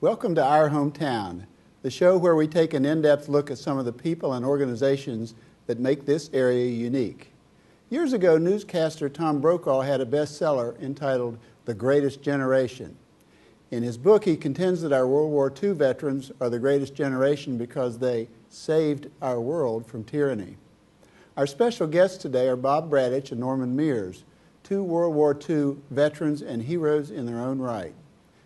Welcome to Our Hometown, the show where we take an in-depth look at some of the people and organizations that make this area unique. Years ago, newscaster Tom Brokaw had a bestseller entitled The Greatest Generation. In his book, he contends that our World War II veterans are the greatest generation because they saved our world from tyranny. Our special guests today are Bob Braddock and Norman Mears, two World War II veterans and heroes in their own right.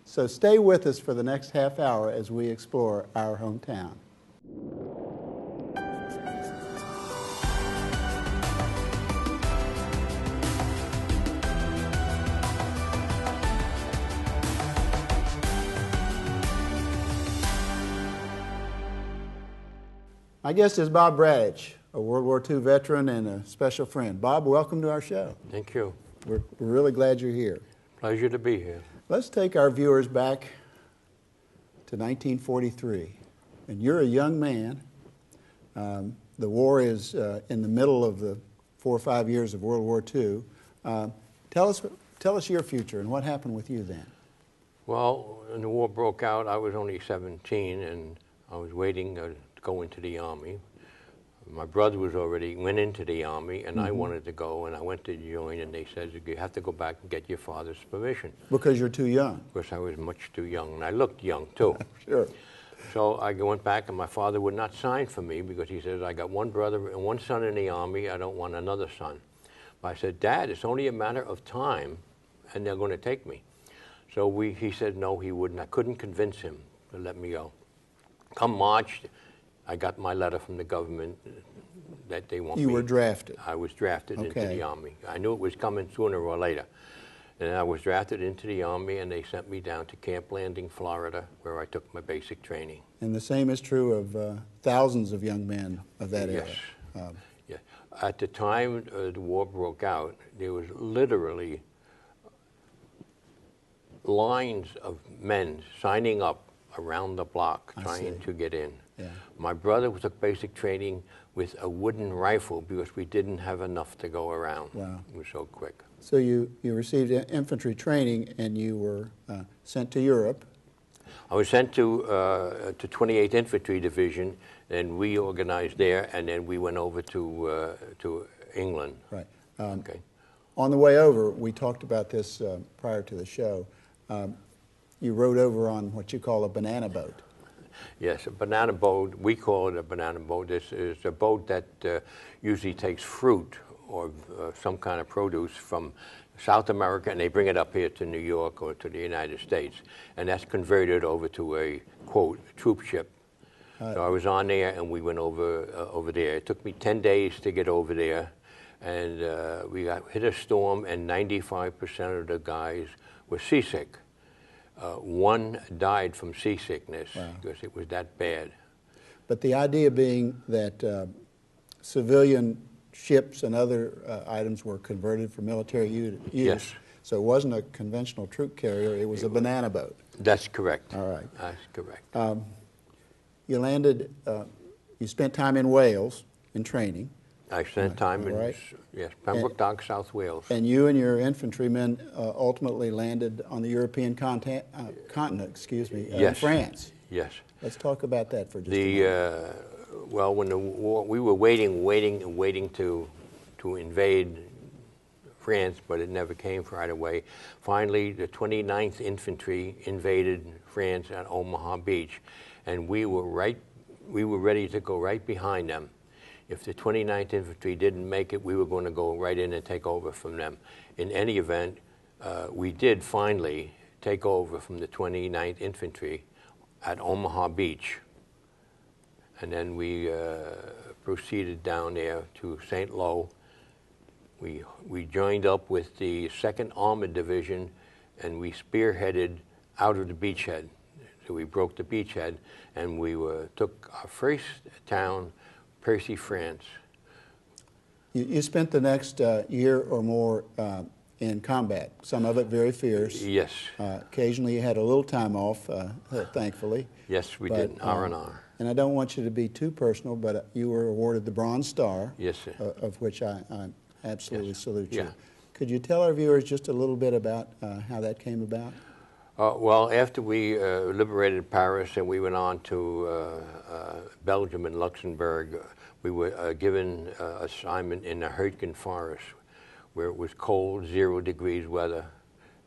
So stay with us for the next half hour as we explore our hometown. My guest is Bob Braddock, a World War II veteran and a special friend. Bob, welcome to our show. Thank you. We're really glad you're here. Pleasure to be here. Let's take our viewers back to 1943. And you're a young man. The war is in the middle of the 4 or 5 years of World War II. Tell us your future and what happened with you then. Well, when the war broke out, I was only 17, and I was waiting to go into the Army. My brother went into the Army, and I wanted to go, and I went to join, and they said, you have to go back and get your father's permission. Because you're too young. Because I was much too young, and I looked young, too. Sure. So I went back, and my father would not sign for me because he says, I got one brother and one son in the Army, I don't want another son. But I said, Dad, it's only a matter of time, and they're going to take me. So he said no, he wouldn't. I couldn't convince him to let me go. Come March, I got my letter from the government that they want me. You were drafted. I was drafted into the Army. I knew it was coming sooner or later. And I was drafted into the Army, and they sent me down to Camp Landing, Florida, where I took my basic training. And the same is true of thousands of young men of that era. Yes. Yeah. At the time the war broke out, there was literally lines of men signing up around the block trying to get in. Yeah. My brother took basic training with a wooden rifle because we didn't have enough to go around. Wow. It was so quick. So you received infantry training and you were sent to Europe. I was sent to 28th Infantry Division, and we organized there, and then we went over to England. Right. Okay. On the way over, we talked about this prior to the show. You rode over on what you call a banana boat. Yes, a banana boat. We call it a banana boat. This is a boat that usually takes fruit or some kind of produce from South America, and they bring it up here to New York or to the United States, and that's converted over to a, quote, troop ship. So I was on there, and we went over there. It took me 10 days to get over there, and we hit a storm, and 95% of the guys were seasick. One died from seasickness because it was that bad. But the idea being that civilian ships and other items were converted for military use. Yes. So it wasn't a conventional troop carrier, it was a banana boat. That's correct. All right. That's correct. You landed, you spent time in Wales in training. I spent time in Pembroke Dock, South Wales. And you and your infantrymen ultimately landed on the European continent, in France. Yes. Let's talk about that for just a moment. Well, when the war, we were waiting to invade France, but it never came right away. Finally, the 29th Infantry invaded France at Omaha Beach, and we were ready to go right behind them. If the 29th Infantry didn't make it, we were going to go right in and take over from them. In any event, we did finally take over from the 29th Infantry at Omaha Beach. And then we proceeded down there to St. Lo. We joined up with the 2nd Armored Division, and we spearheaded out of the beachhead. So we broke the beachhead, and we took our first town, Percy, France. You spent the next year or more in combat, some of it very fierce. Yes. Occasionally you had a little time off, thankfully. Yes, we did, R&R. And I don't want you to be too personal, but you were awarded the Bronze Star, yes, sir. Of which I absolutely salute you. Yeah. Could you tell our viewers just a little bit about how that came about? Well, after we liberated Paris and we went on to Belgium and Luxembourg, we were given assignment in the Hurtgen Forest, where it was cold, 0 degrees weather,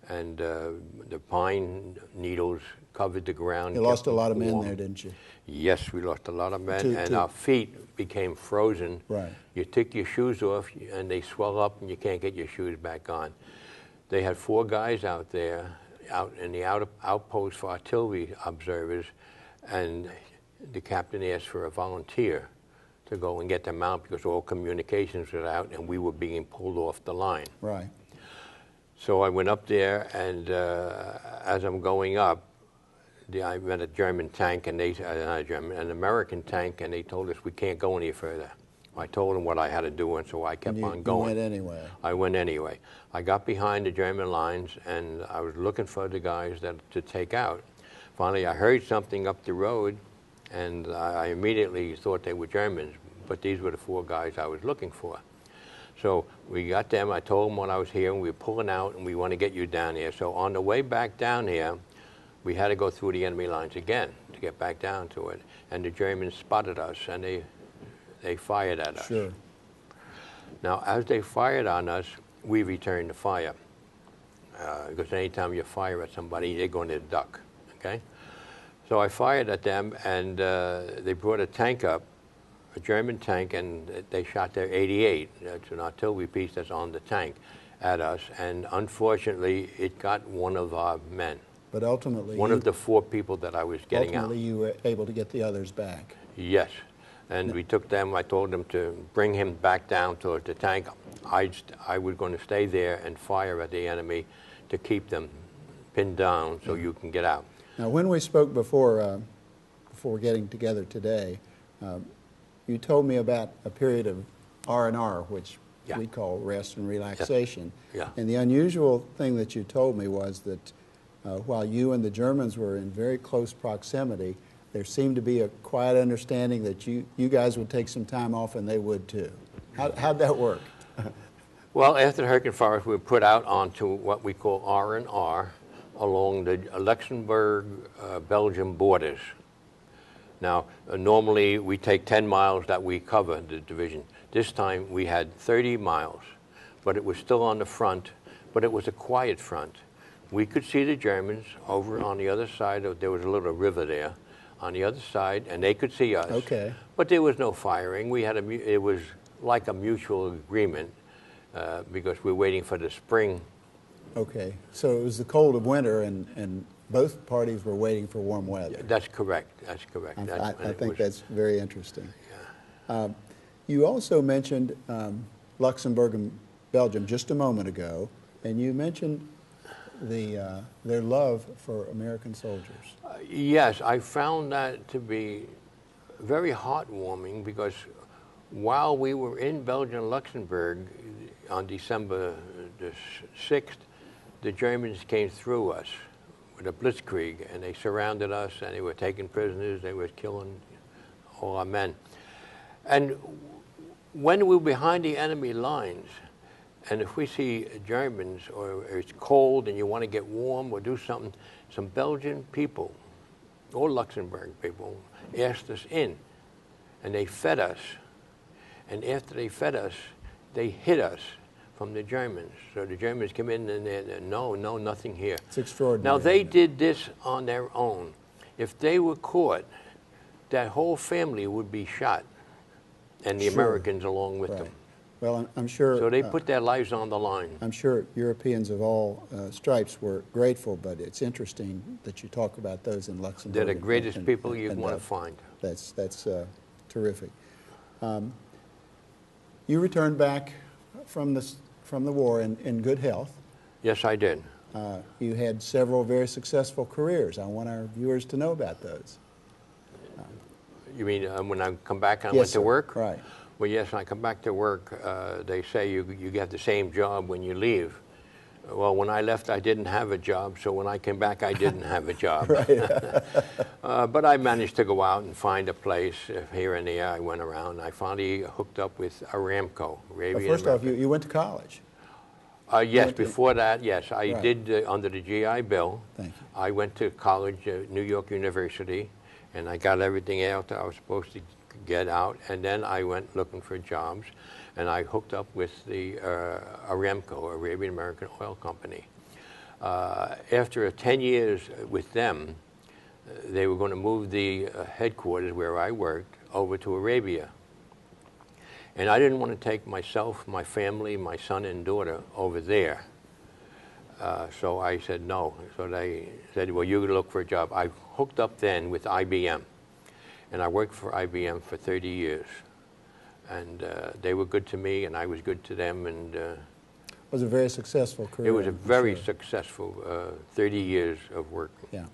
and the pine needles covered the ground. You lost a lot of men there, didn't you? Yes, we lost a lot of men, and our feet became frozen. Right. You take your shoes off, and they swell up, and you can't get your shoes back on. They had 4 guys out there, out in the outpost for artillery observers, and the captain asked for a volunteer to go and get them out because all communications were out, and we were being pulled off the line. Right. So I went up there, and as I'm going up, I met a German tank, and an American tank, and they told us we can't go any further. I told them what I had to do, and so I kept on going. You went anyway. I went anyway. I got behind the German lines, and I was looking for the guys to take out. Finally, I heard something up the road, and I immediately thought they were Germans, but these were the 4 guys I was looking for. So we got them. I told them what I was here, and we were pulling out, and we want to get you down here. So on the way back down here, we had to go through the enemy lines again to get back down to it. And the Germans spotted us, and they fired at us. Sure. Now, as they fired on us, we returned the fire. Because anytime you fire at somebody, they're going to duck, okay? So I fired at them, and they brought a tank up, a German tank, and they shot their 88. That's an artillery piece that's on the tank at us, and unfortunately, it got one of our men. But ultimately, one of the 4 people that I was getting out. Ultimately, you were able to get the others back. Yes, and we took them. I told them to bring him back down to the tank. I was going to stay there and fire at the enemy to keep them pinned down so you can get out. Now, when we spoke before getting together today, you told me about a period of R&R, which we call rest and relaxation. Yeah. And the unusual thing that you told me was that while you and the Germans were in very close proximity, there seemed to be a quiet understanding that you guys would take some time off and they would too. How'd that work? Well, after the Hurtgen Forest, we were put out onto what we call R&R along the Luxembourg-Belgium borders. Now, normally we take 10 miles that we cover the division. This time we had 30 miles, but it was still on the front, but it was a quiet front. We could see the Germans over on the other side. There was a little river there on the other side, and they could see us. Okay. But there was no firing. It was like a mutual agreement because we're waiting for the spring. Okay. So it was the cold of winter, and both parties were waiting for warm weather. That's correct. That's correct. I think that's very interesting. Yeah. You also mentioned Luxembourg and Belgium just a moment ago, and you mentioned their love for American soldiers. Yes, I found that to be very heartwarming because while we were in Belgium and Luxembourg on December the 6th, the Germans came through us with a blitzkrieg, and they surrounded us, and they were taking prisoners, they were killing all our men. And when we were behind the enemy lines, and if we see Germans, or it's cold and you want to get warm or do something, some Belgian people, or Luxembourg people, asked us in, and they fed us. And after they fed us, they hid us from the Germans. So the Germans came in and they're, no, nothing here. It's extraordinary. Now, they did this on their own. If they were caught, that whole family would be shot, and the Americans along with them. Well, I'm sure. So they put their lives on the line. I'm sure Europeans of all stripes were grateful, but it's interesting that you talk about those in Luxembourg. They're the greatest people you want to find. That's terrific. You returned back from the war in good health. Yes, I did. You had several very successful careers. I want our viewers to know about those. You mean when I come back and I Yes, went to work? Right. Well, yes, when I come back to work, they say you get the same job when you leave. Well, when I left, I didn't have a job, so when I came back, I didn't have a job. But I managed to go out and find a place here and there. I went around. I finally hooked up with Aramco. Well, first off, you went to college. Yes, went to- before that, yes. I Right. did under the GI Bill. Thank you. I went to college at New York University, and I got everything out that I was supposed to get out, and then I went looking for jobs, and I hooked up with the Aramco, Arabian American Oil Company. After 10 years with them, they were going to move the headquarters where I worked over to Arabia. And I didn't want to take myself, my family, my son and daughter over there. So I said no. So they said, well, you're going to look for a job. I hooked up then with IBM. And I worked for IBM for 30 years. And they were good to me, and I was good to them. And It was a very successful career. it was a I'm very sure. successful 30 years of work. Yeah.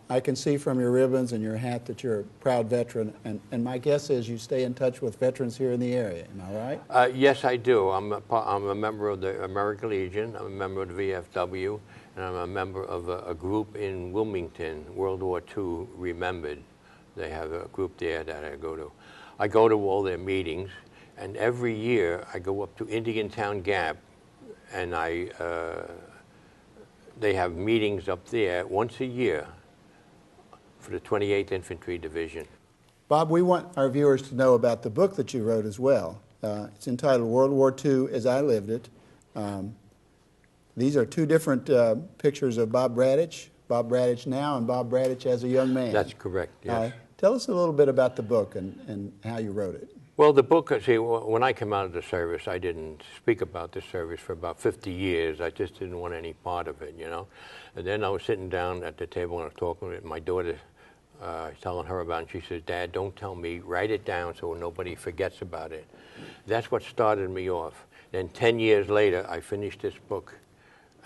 I can see from your ribbons and your hat that you're a proud veteran, and my guess is you stay in touch with veterans here in the area. Am I right? Yes, I do. I'm a member of the American Legion. I'm a member of the VFW, and I'm a member of a group in Wilmington, World War II Remembered. They have a group there that I go to. I go to all their meetings, and every year I go up to Indiantown Gap, and they have meetings up there once a year for the 28th Infantry Division. Bob, we want our viewers to know about the book that you wrote as well. It's entitled World War II as I Lived It. These are two different pictures of Bob Braddock now and Bob Braddock as a young man. That's correct, yes. Tell us a little bit about the book and how you wrote it. Well, the book, see, when I came out of the service, I didn't speak about the service for about 50 years. I just didn't want any part of it, you know. And then I was sitting down at the table and I was talking with my daughter, telling her about it, and she says, Dad, don't tell me, write it down so nobody forgets about it. That's what started me off. Then 10 years later, I finished this book,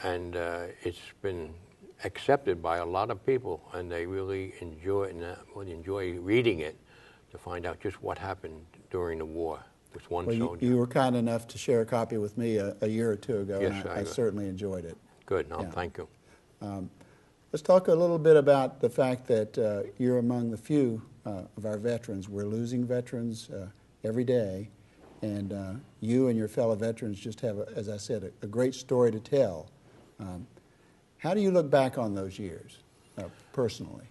and it's been accepted by a lot of people, and they really enjoy reading it to find out just what happened during the war. This one soldier. You were kind enough to share a copy with me a year or two ago, Yes, and I certainly enjoyed it. Good, no, Yeah. thank you. Let's talk a little bit about the fact that you're among the few of our veterans. We're losing veterans every day, and you and your fellow veterans just have, as I said, a great story to tell. How do you look back on those years, personally?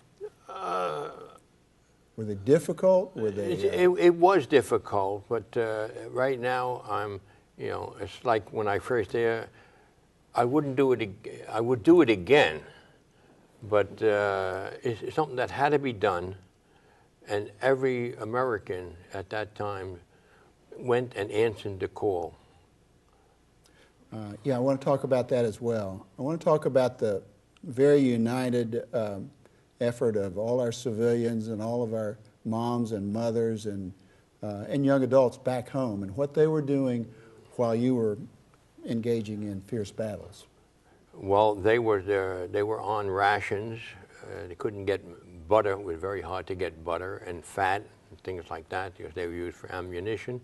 Were they difficult? Were they? It was difficult, but right now it's like when I first there, I wouldn't do it. I would do it again, but it's something that had to be done, and every American at that time went and answered the call. Yeah, I want to talk about that as well. I want to talk about the very united effort of all our civilians and all of our moms and mothers and young adults back home and what they were doing while you were engaging in fierce battles. Well, they were on rations. They couldn't get butter. It was very hard to get butter and fat and things like that because they were used for ammunition.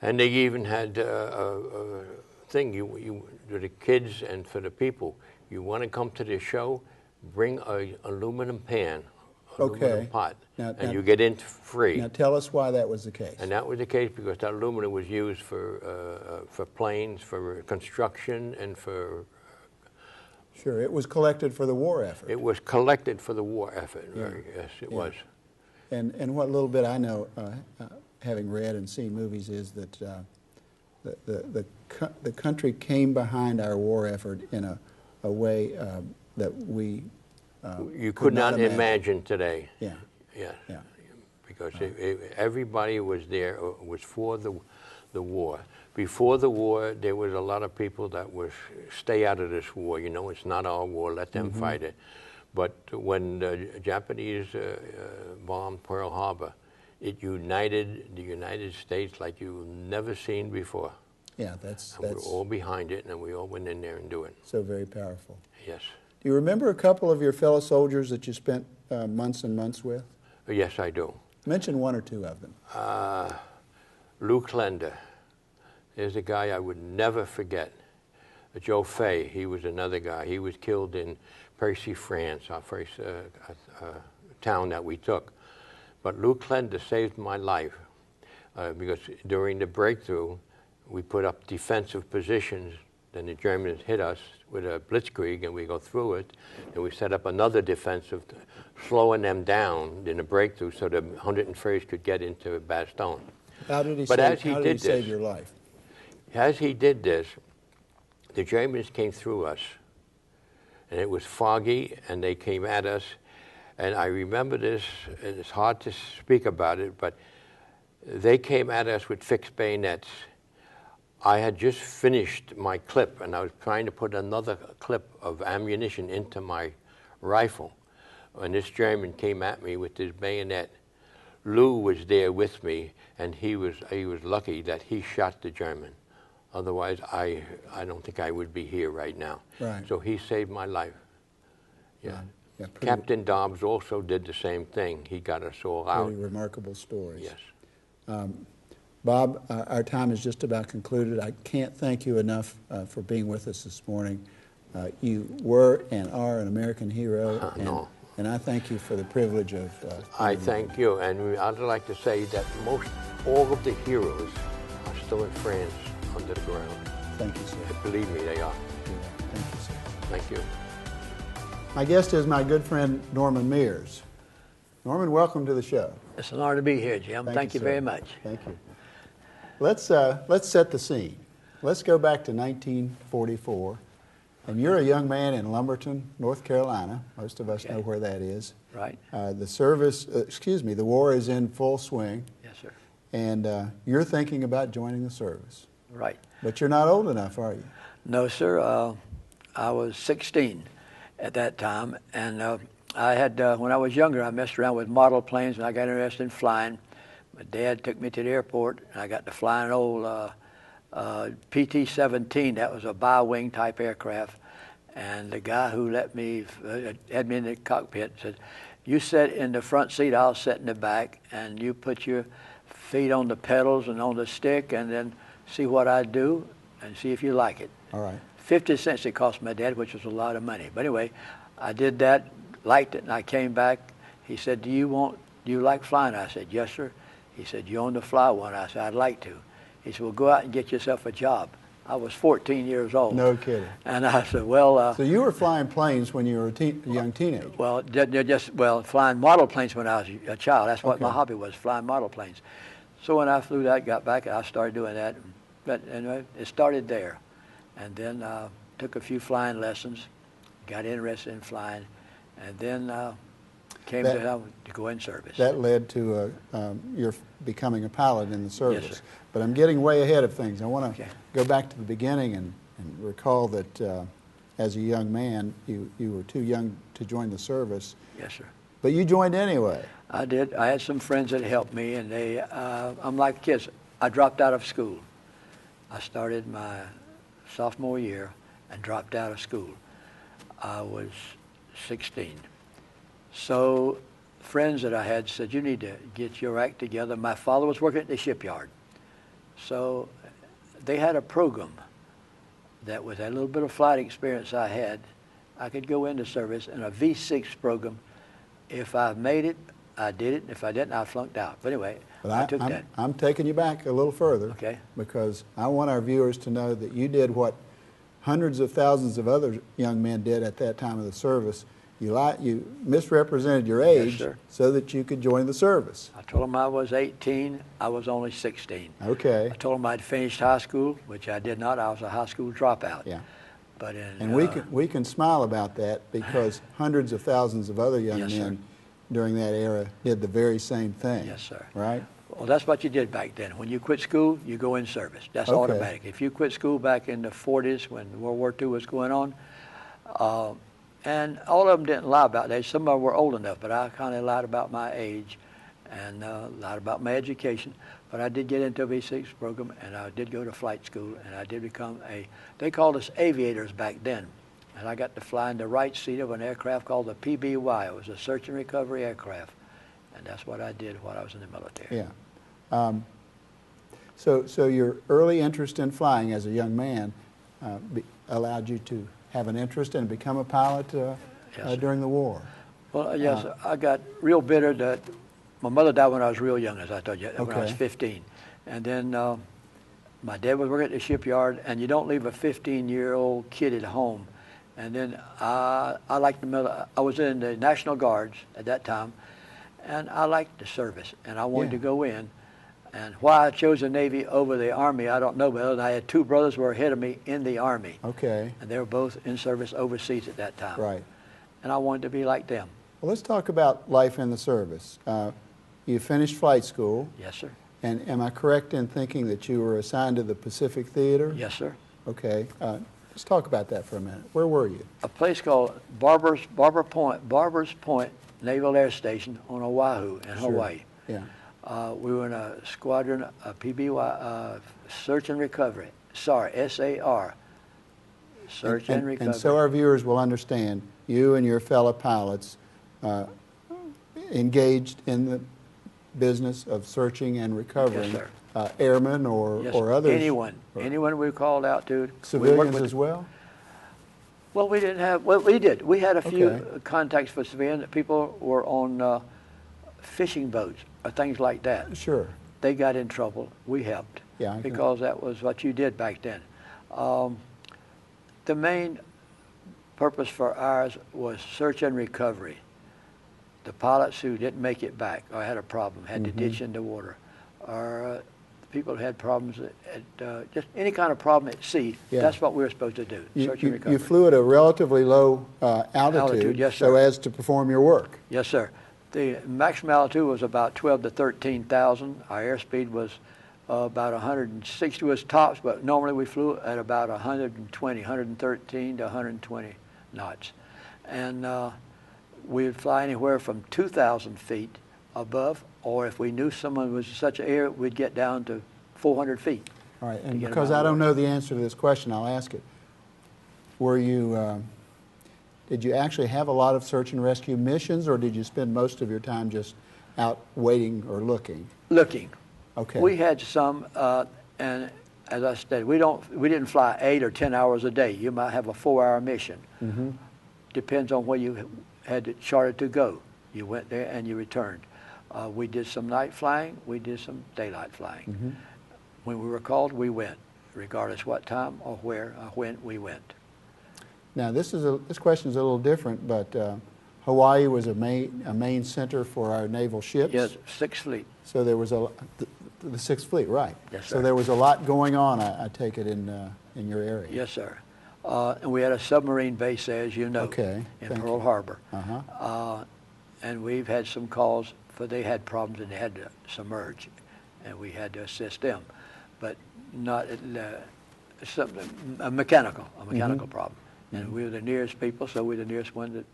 And they even had a thing, to the kids and for the people, you want to come to the show, bring an aluminum pan, aluminum pot, and you get in free. Now tell us why that was the case. And that was the case because that aluminum was used for planes, for construction, and for... Sure, it was collected for the war effort. It was collected for the war effort, Yeah. Yes, it was. And what little bit I know, having read and seen movies, is that the country came behind our war effort in a way that we you could not imagine today. Yeah. Yeah. Yeah. Because everybody was there, was for the war. Before the war, there was a lot of people that was stay out of this war. You know, it's not our war. Let them fight it. But when the Japanese bombed Pearl Harbor, it united the United States like you've never seen before. Yeah, that's we're all behind it, and we all went in there and do it. So very powerful. Yes. Do you remember a couple of your fellow soldiers that you spent months and months with? Yes, I do. Mention one or two of them. Luke Lender. There's a guy I would never forget. Joe Fay, he was another guy. He was killed in Percy, France, our first town that we took. But Luke Lender saved my life because during the breakthrough, we put up defensive positions. Then the Germans hit us with a blitzkrieg, and we go through it. And we set up another defensive, slowing them down in a breakthrough so the 101st could get into Bastogne. How did he, save your life? As he did this, the Germans came through us, and it was foggy, and they came at us. And I remember this, and it's hard to speak about it, but they came at us with fixed bayonets. I had just finished my clip, and I was trying to put another clip of ammunition into my rifle. And this German came at me with his bayonet. Lou was there with me, and he was lucky that he shot the German. Otherwise, I don't think I would be here right now. Right. So he saved my life. Yeah. Right. Yeah, Captain Dobbs also did the same thing. He got us all out. Pretty remarkable stories. Yes. Bob, our time is just about concluded. I can't thank you enough for being with us this morning. You were and are an American hero, and I thank you for the privilege of... I thank you, and I'd like to say that all of the heroes are still in France under the ground. Thank you, sir. Believe me, they are. Yeah, thank you, sir. Thank you. My guest is my good friend, Norman Mears. Norman, welcome to the show. It's an honor to be here, Jim. Thank you very much. Thank you. Let's set the scene. Let's go back to 1944, and you're a young man in Lumberton, North Carolina. Most of us know where that is. Right. The war is in full swing. Yes, sir. And you're thinking about joining the service. Right. But you're not old enough, are you? No, sir. I was 16 at that time, and I had, when I was younger, I messed around with model planes, and I got interested in flying. My dad took me to the airport, and I got to fly an old PT-17. That was a bi-wing type aircraft. And the guy who had me in the cockpit said, "You sit in the front seat, I'll sit in the back, and you put your feet on the pedals and on the stick, and then see what I do, and see if you like it." All right. 50 cents it cost my dad, which was a lot of money. But anyway, I did that, liked it, and I came back. He said, do you like flying? I said, yes, sir. He said, you own to fly one? I said, I'd like to. He said, well, go out and get yourself a job. I was 14 years old. No kidding. And I said, well... so you were flying planes when you were a young teenager? Well, flying model planes when I was a child. That's what my hobby was, flying model planes. So when I flew that, got back, I started doing that. But anyway, it started there. And then took a few flying lessons, got interested in flying, and then came to go in service. That led to your becoming a pilot in the service. Yes, sir. But I'm getting way ahead of things. I want to go back to the beginning and recall that as a young man, you were too young to join the service. Yes, sir. But you joined anyway. I did. I had some friends that helped me, and they, I'm like kids. I dropped out of school. I started my sophomore year and dropped out of school. I was 16. So friends that I had said, you need to get your act together. My father was working at the shipyard. So they had a program that with that little bit of flight experience I had, I could go into service in a V6 program. If I made it, I did it. If I didn't, I flunked out. But anyway, I took that. I'm taking you back a little further. Okay. Because I want our viewers to know that you did what hundreds of thousands of other young men did at that time of the service. You misrepresented your age so that you could join the service. I told them I was 18. I was only 16. Okay. I told them I'd finished high school, which I did not. I was a high school dropout. Yeah. But and we can smile about that because hundreds of thousands of other young men during that era did the very same thing. Yes, sir. Right? Well, that's what you did back then. When you quit school, you go in service. That's automatic. If you quit school back in the 40s when World War II was going on, and all of them didn't lie about that. Some of them were old enough, but I kind of lied about my age and lied about my education. But I did get into a V6 program, and I did go to flight school, and I did become they called us aviators back then. And I got to fly in the right seat of an aircraft called the PBY. It was a search and recovery aircraft. And that's what I did while I was in the military. Yeah. So your early interest in flying as a young man allowed you to have an interest and become a pilot during the war. Well, yes, I got real bitter that my mother died when I was real young, as I told you, when I was 15. And then My dad was working at the shipyard, and you don't leave a 15-year-old kid at home. And then I liked the military. I was in the National Guards at that time, and I liked the service, and I wanted to go in. And why I chose the Navy over the Army, I don't know, but I had two brothers who were ahead of me in the Army. Okay. And they were both in service overseas at that time. Right. And I wanted to be like them. Well, let's talk about life in the service. You finished flight school. Yes, sir. And am I correct in thinking that you were assigned to the Pacific Theater? Yes, sir. Okay. Let's talk about that for a minute. Where were you? A place called Barbers Point Naval Air Station on Oahu in Hawaii. Yeah. We were in a squadron, a PBY, Search and Recovery. SAR. Search and Recovery. And so our viewers will understand, you and your fellow pilots engaged in the business of searching and recovering airmen or others? Anyone we were called out to. Civilians as well? Well, we didn't have, well, we did. We had a few contacts for civilians. People were on fishing boats or things like that. Sure. They got in trouble. We helped. Yeah, because that was what you did back then. The main purpose for ours was search and recovery. The pilots who didn't make it back or had a problem, had to ditch in the water, or people who had problems at just any kind of problem at sea, that's what we were supposed to do, search and recovery. You flew at a relatively low altitude, yes, sir. so as to perform your work. Yes, sir. The maximum altitude was about 12 to 13,000. Our airspeed was about 160 was tops, but normally we flew at about 113 to 120 knots. And we would fly anywhere from 2,000 feet above, or if we knew someone was in such an area, we'd get down to 400 feet. All right, and because I don't know the answer to this question, I'll ask it. Were you, did you actually have a lot of search and rescue missions, or did you spend most of your time just out waiting or looking? Looking. Okay. We had some, and as I said, we didn't fly 8 or 10 hours a day. You might have a 4-hour mission. Depends on where you had chartered to go. You went there and you returned. We did some night flying. We did some daylight flying. When we were called, we went, regardless what time or where or when we went. Now this question is a little different, but Hawaii was a main center for our naval ships. Yes, Sixth Fleet. So there was the Sixth Fleet, right? Yes, sir. So there was a lot going on, I take it, in your area. Yes, sir. And we had a submarine base there, as you know, in Pearl Harbor. And we've had some calls for they had problems and they had to submerge, and we had to assist them, but not a mechanical problem. And we were the nearest people, so we were the nearest one that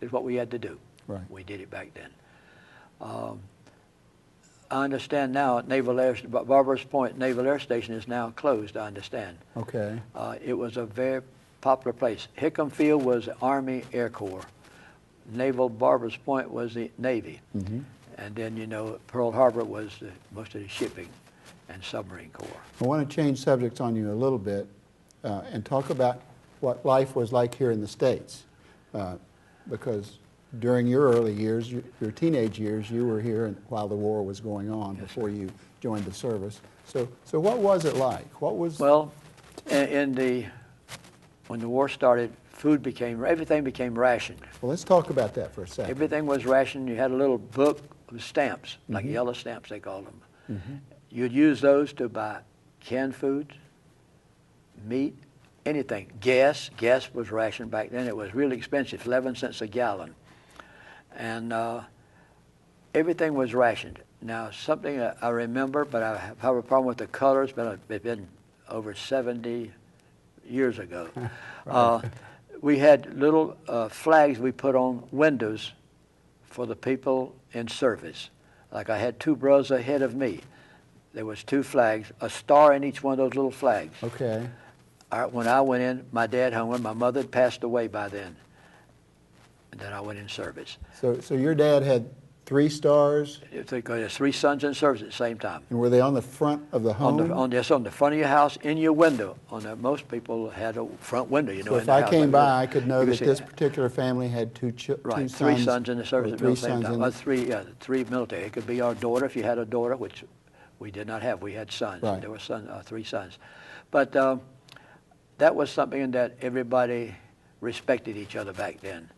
did what we had to do. Right. We did it back then. I understand now Barbers Point Naval Air Station is now closed, I understand. Okay. It was a very popular place. Hickam Field was the Army Air Corps. Naval Barbers Point was the Navy. And then, you know, Pearl Harbor was most of the shipping and submarine corps. I want to change subjects on you a little bit and talk about what life was like here in the States. Because during your early years, your teenage years, you were here while the war was going on before you joined the service. So what was it like? What was... Well, when the war started, everything became rationed. Well, let's talk about that for a second. Everything was rationed. You had a little book of stamps, like yellow stamps they called them. You'd use those to buy canned foods, meat, anything. Gas was rationed back then. It was really expensive, 11 cents a gallon. And everything was rationed. Now, something I remember, but I have a problem with the colors, but it's been over 70 years ago. We had little flags we put on windows for the people in service. Like I had 2 brothers ahead of me. There was 2 flags, a star in each one of those little flags. Okay. When I went in, my dad hung. My mother had passed away by then. And then I went in service. So your dad had 3 stars? There's 3 sons in service at the same time. And were they on the front of the home? On the front of your house, in your window. Most people had a front window, you know. So if I came by, I could know that this particular family had 2 sons. 3 sons in the service at the same time. 3 3 military. It could be our daughter, if you had a daughter, which We did not have. We had sons. Right. There were 3 sons. But that was something that everybody respected each other back then.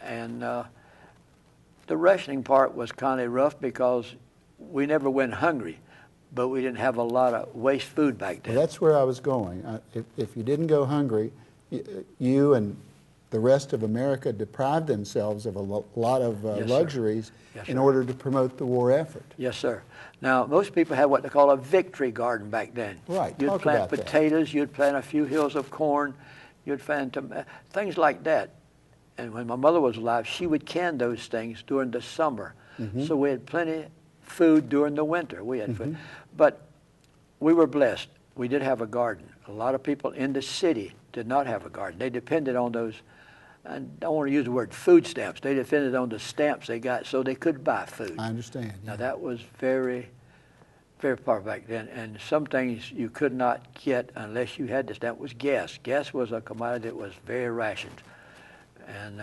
And the rationing part was kind of rough because we never went hungry, but we didn't have a lot of waste food back then. Well, that's where I was going. If you didn't go hungry, you and the rest of America deprived themselves of a lot of Yes, luxuries yes, in sir. order to promote the war effort. Yes, sir. Now, most people had what they call a victory garden back then. Right. You'd Talk plant about that. potatoes, you'd plant a few hills of corn, you'd plant things like that. And when my mother was alive, she would can those things during the summer. So we had plenty food during the winter. We had food. But we were blessed. We did have a garden. A lot of people in the city did not have a garden. They depended on those, I don't want to use the word food stamps. They depended on the stamps they got so they could buy food. I understand. Now Yeah. that was very, very far back then. And some things you could not get unless you had the stamp was gas. Gas was a commodity that was very rationed. And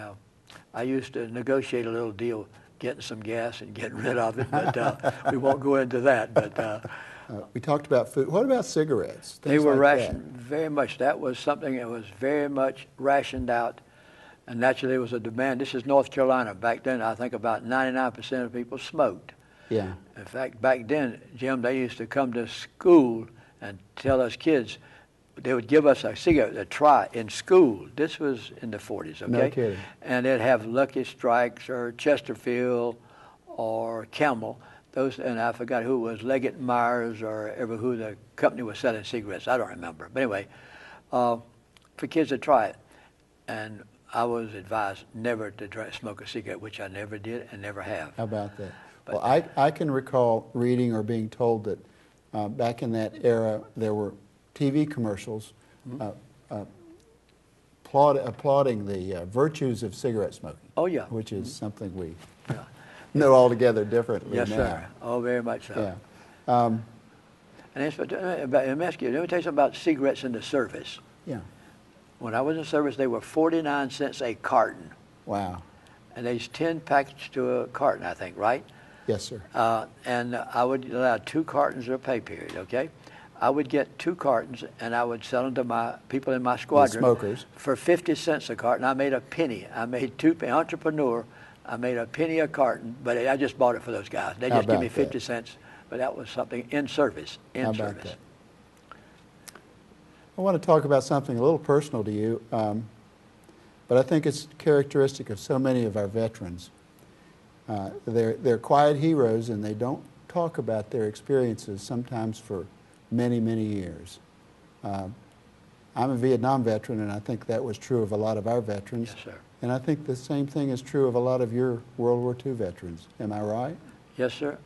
I used to negotiate a little deal getting some gas and getting rid of it, but we won't go into that. But We talked about food. What about cigarettes? they Things were like rationed very much. That was something that was very much rationed out. And naturally, there was a demand. This is North Carolina. Back then, I think about 99% of people smoked. that? Yeah. In fact, back then, Jim, they used to come to school and tell us kids, they would give us a cigarette to try in school. This was in the 40s, okay? No kidding. And they'd have Lucky Strikes or Chesterfield or Camel. Those, and I forgot who it was, Leggett Myers or ever who the company was selling cigarettes. I don't remember. But anyway, for kids to try it. And I was advised never to smoke a cigarette, which I never did and never have. How about that? But- Well, I can recall reading or being told that back in that era there were TV commercials applauding the virtues of cigarette smoking. Oh, yeah. Which is something we Yeah. know altogether differently Yes, now. sir. Oh, very much so. Yeah. And let me ask you, let me tell you something about cigarettes in the service. Yeah. When I was in service, they were 49 cents a carton. Wow. And there's 10 packets to a carton, I think, right? Yes, sir. And I would allow 2 cartons of pay period, okay? I would get 2 cartons, and I would sell them to my people in my squadron. smokers. For 50 cents a carton. I made a penny. I made 2 entrepreneur. I made a penny a carton, but I just bought it for those guys. They How just give me about 50 that? cents. But that was something in service, in How about service. that? I want to talk about something a little personal to you, but I think it's characteristic of so many of our veterans. They're quiet heroes, and they don't talk about their experiences sometimes for many, many years. I'm a Vietnam veteran, and I think that was true of a lot of our veterans. Yes, sir. And I think the same thing is true of a lot of your World War II veterans. Am I right? Yes, sir.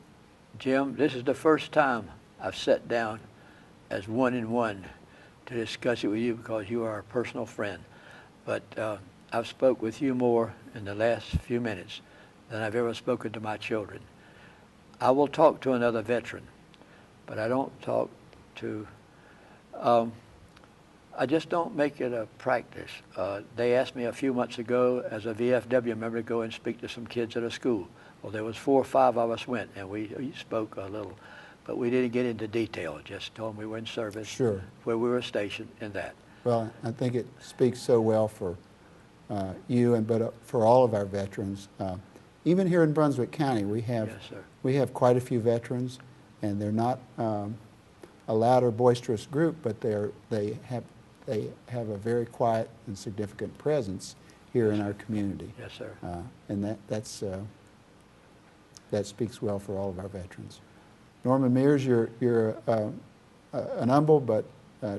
Jim, this is the first time I've sat down as one-on-one to discuss it with you because you are a personal friend. But I've spoke with you more in the last few minutes than I've ever spoken to my children. I will talk to another veteran, but I don't talk to, I just don't make it a practice. They asked me a few months ago as a VFW member to go and speak to some kids at a school. Well, there was 4 or 5 of us went, and we spoke a little, but we didn't get into detail. Just told them we were in service, Sure. where we were stationed, and that. Well, I think it speaks so well for you, but for all of our veterans. Even here in Brunswick County, we have Yes, sir. we have quite a few veterans, and they're not a loud or boisterous group, but they have a very quiet and significant presence here in our community. Yes, sir. And that speaks well for all of our veterans. Norman Mears, you're an humble but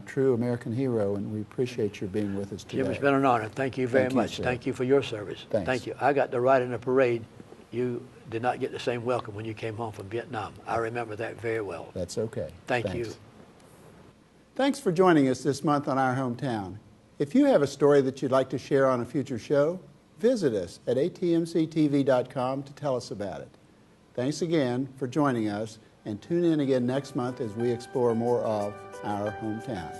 true American hero, and we appreciate your being with us today. Jim, it's been an honor. Thank you very Thank you, much. sir. Thank you for your service. Thanks. Thank you. I got to ride in a parade. You did not get the same welcome when you came home from Vietnam. I remember that very well. That's okay. Thank Thanks. you. Thanks for joining us this month on Our Hometown. If you have a story that you'd like to share on a future show, visit us at atmctv.com to tell us about it. Thanks again for joining us, and tune in again next month as we explore more of Our Hometown.